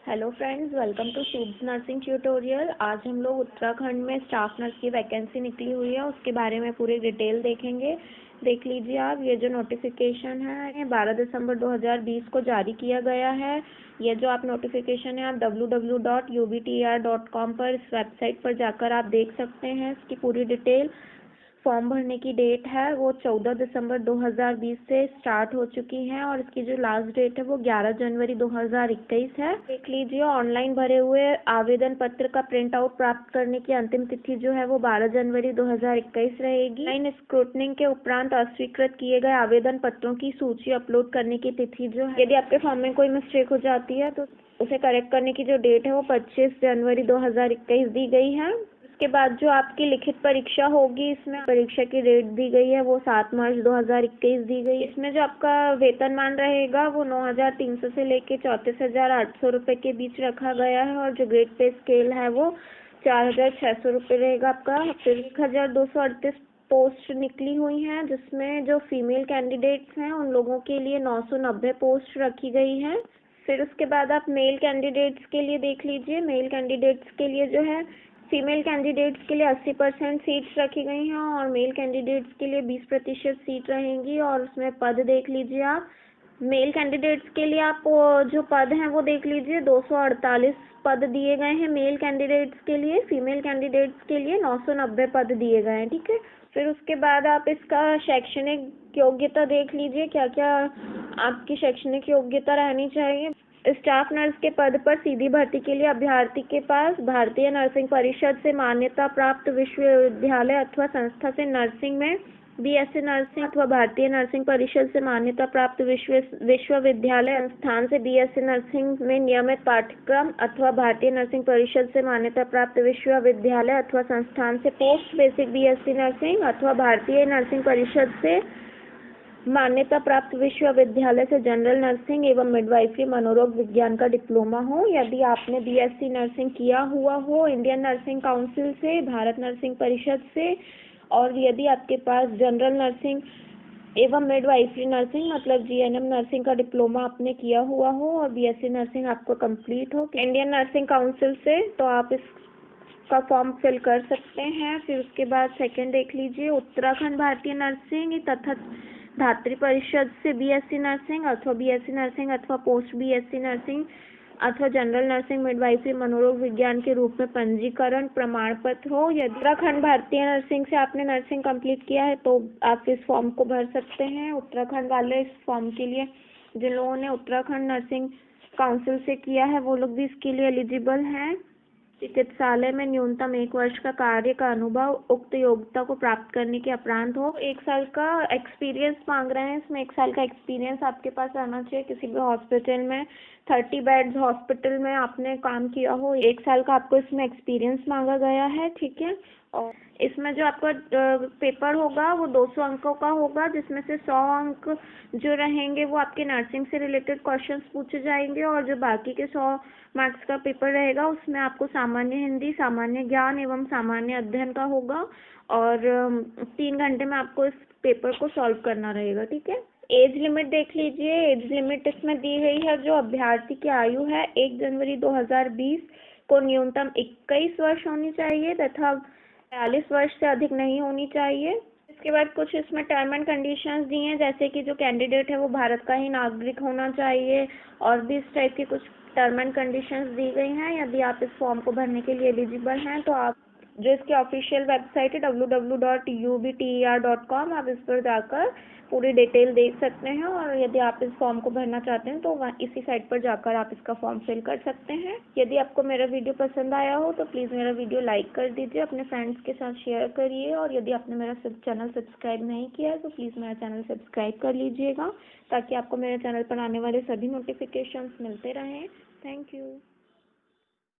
Hello friends, welcome to Shubh's nursing tutorial. आज हम लोग उत्तराखंड में स्टाफ नर्स की वैकेंसी निकली हुई है, उसके बारे में पूरी डिटेल देखेंगे। देख लीजिए आप, ये जो नोटिफिकेशन है 12 दिसंबर 2020 को जारी किया गया है। ये जो आप नोटिफिकेशन है आप www.ubtr.com पर इस वेबसाइट पर जाकर आप देख सकते हैं इसकी पूरी डिटेल। फॉर्म भरने की डेट है वो 14 दिसंबर 2020 से स्टार्ट हो चुकी है और इसकी जो लास्ट डेट है वो 11 जनवरी 2021 है। देख लीजिए, ऑनलाइन भरे हुए आवेदन पत्र का प्रिंट आउट प्राप्त करने की अंतिम तिथि जो है वो 12 जनवरी 2021 रहेगी। ऑनलाइन स्क्रूटनिंग के उपरांत अस्वीकृत किए गए आवेदन पत्रों की सूची अपलोड करने की तिथि जो है, यदि आपके फॉर्म में कोई मिस्टेक हो जाती है तो उसे करेक्ट करने की जो डेट है वो 25 जनवरी 2021 दी गई है। उसके बाद जो आपकी लिखित परीक्षा होगी, इसमें परीक्षा की डेट दी गई है वो 7 मार्च 2021 दी गई। इसमें जो आपका वेतनमान रहेगा वो 9,300 से लेके 34,800 रुपये के बीच रखा गया है और जो ग्रेड पे स्केल है वो 4,600 रुपये रहेगा आपका। फिर 1,238 पोस्ट निकली हुई हैं, जिसमें जो फीमेल कैंडिडेट्स हैं उन लोगों के लिए 990 पोस्ट रखी गई है। फिर उसके बाद आप मेल कैंडिडेट्स के लिए देख लीजिए। मेल कैंडिडेट्स के लिए जो है, फीमेल कैंडिडेट्स के लिए 80% सीट्स रखी गई हैं और मेल कैंडिडेट्स के लिए 20% सीट रहेंगी। और उसमें पद देख लीजिए आप, मेल कैंडिडेट्स के लिए आप जो पद हैं वो देख लीजिए, 248 पद दिए गए हैं मेल कैंडिडेट्स के लिए। फीमेल कैंडिडेट्स के लिए 990 पद दिए गए हैं, ठीक है। फिर उसके बाद आप इसका शैक्षणिक योग्यता देख लीजिए, क्या क्या आपकी शैक्षणिक योग्यता रहनी चाहिए। स्टाफ नर्स के पद पर सीधी भर्ती के लिए अभ्यर्थी के पास भारतीय नर्सिंग परिषद से मान्यता प्राप्त विश्वविद्यालय अथवा संस्था से नर्सिंग में बीएससी नर्सिंग अथवा भारतीय नर्सिंग परिषद से मान्यता प्राप्त विश्वविद्यालय संस्थान से बीएससी नर्सिंग में नियमित पाठ्यक्रम अथवा भारतीय नर्सिंग परिषद से मान्यता प्राप्त विश्वविद्यालय अथवा संस्थान से पोस्ट बेसिक बीएससी नर्सिंग अथवा भारतीय नर्सिंग परिषद से मान्यता प्राप्त विश्वविद्यालय से जनरल नर्सिंग एवं मिडवाइफरी मनोरोग विज्ञान का डिप्लोमा हो। यदि आपने बीएससी नर्सिंग किया हुआ हो इंडियन नर्सिंग काउंसिल से, भारत नर्सिंग परिषद से, और यदि आपके पास जनरल नर्सिंग एवं मिडवाइफरी नर्सिंग मतलब जीएनएम नर्सिंग का डिप्लोमा आपने किया हुआ हो और बीएससी नर्सिंग आपको कंप्लीट हो इंडियन नर्सिंग काउंसिल से, तो आप इसका फॉर्म फिल कर सकते हैं। फिर उसके बाद सेकंड देख लीजिए, उत्तराखंड भारतीय नर्सिंग तथा धात्री परिषद से बीएससी नर्सिंग अथवा पोस्ट बीएससी नर्सिंग अथवा जनरल नर्सिंग मिडवाइफरी मनोरोग विज्ञान के रूप में पंजीकरण प्रमाण पत्र हो। यदि उत्तराखंड भारतीय नर्सिंग से आपने नर्सिंग कंप्लीट किया है तो आप इस फॉर्म को भर सकते हैं। उत्तराखंड वाले इस फॉर्म के लिए, जिन लोगों ने उत्तराखंड नर्सिंग काउंसिल से किया है वो लोग भी इसके लिए एलिजिबल हैं। चिकित्सालय में न्यूनतम 1 वर्ष का कार्य का अनुभव उक्त योग्यता को प्राप्त करने के उपरांत हो। 1 साल का एक्सपीरियंस मांग रहे हैं, इसमें 1 साल का एक्सपीरियंस आपके पास रहना चाहिए। किसी भी हॉस्पिटल में 30 बेड्स हॉस्पिटल में आपने काम किया हो, 1 साल का आपको इसमें एक्सपीरियंस मांगा गया है, ठीक है। और इसमें जो आपका पेपर होगा वो 200 अंकों का होगा, जिसमें से 100 अंक जो रहेंगे वो आपके नर्सिंग से रिलेटेड क्वेश्चंस पूछे जाएंगे और जो बाकी के 100 मार्क्स का पेपर रहेगा उसमें आपको सामान्य हिंदी, सामान्य ज्ञान एवं सामान्य अध्ययन का होगा और 3 घंटे में आपको इस पेपर को सॉल्व करना रहेगा, ठीक है। एज लिमिट देख लीजिए, एज लिमिट इसमें दी गई है। जो अभ्यर्थी की आयु है 1 जनवरी 2020 को न्यूनतम 21 वर्ष होनी चाहिए तथा 42 वर्ष से अधिक नहीं होनी चाहिए। इसके बाद कुछ इसमें टर्म एंड कंडीशंस दी हैं, जैसे कि जो कैंडिडेट है वो भारत का ही नागरिक होना चाहिए और भी इस टाइप की कुछ टर्म एंड कंडीशंस दी गई हैं। यदि आप इस फॉर्म को भरने के लिए एलिजिबल हैं तो आप जो इसकी ऑफिशियल वेबसाइट है www.ubter.com, आप इस पर जाकर पूरी डिटेल देख सकते हैं और यदि आप इस फॉर्म को भरना चाहते हैं तो इसी साइट पर जाकर आप इसका फॉर्म फिल कर सकते हैं। यदि आपको मेरा वीडियो पसंद आया हो तो प्लीज़ मेरा वीडियो लाइक कर दीजिए, अपने फ्रेंड्स के साथ शेयर करिए और यदि आपने मेरा चैनल सब्सक्राइब नहीं किया है तो प्लीज़ मेरा चैनल सब्सक्राइब कर लीजिएगा ताकि आपको मेरे चैनल पर आने वाले सभी नोटिफिकेशंस मिलते रहें। Thank you.